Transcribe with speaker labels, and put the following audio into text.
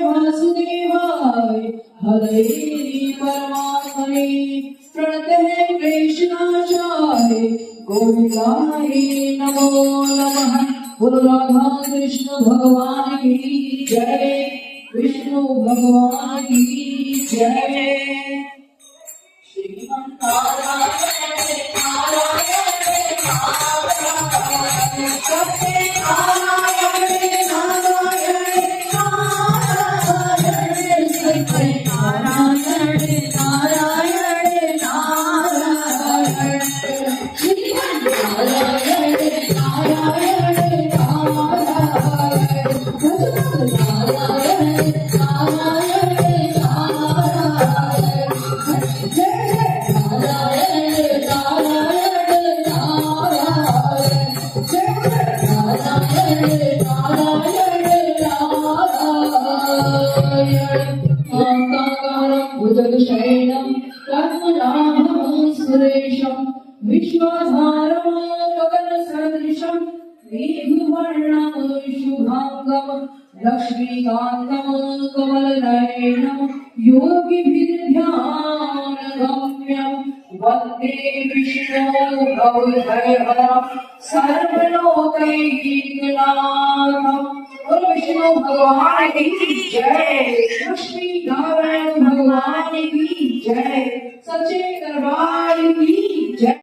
Speaker 1: वासुदेवाय हरे परमात्मने प्रणतः क्लेशनाशाय गोविंदाय नमो नमः। बोलो राधा कृष्ण भगवान की जय, विष्णु भगवान की जय। श्रीमन्नारायण नारायण नारायण सत्यनारायण नारायण नारायण सत्यनारायण नारायण नारायण श्रीमन्नारायण नारायण भुजगशयनं पद्मनाभं सुरेशं विश्वाधारं गगनसदृशं मेघवर्णं शुभांगं लक्ष्मीकान्तं कमलनयनं योगिभिर्ध्यानगम्यं वन्दे विष्णो भवभयहरं सर्वलोकैकनाथं। बोलो विष्णु भगवान की जय। लक्ष्मी नारायण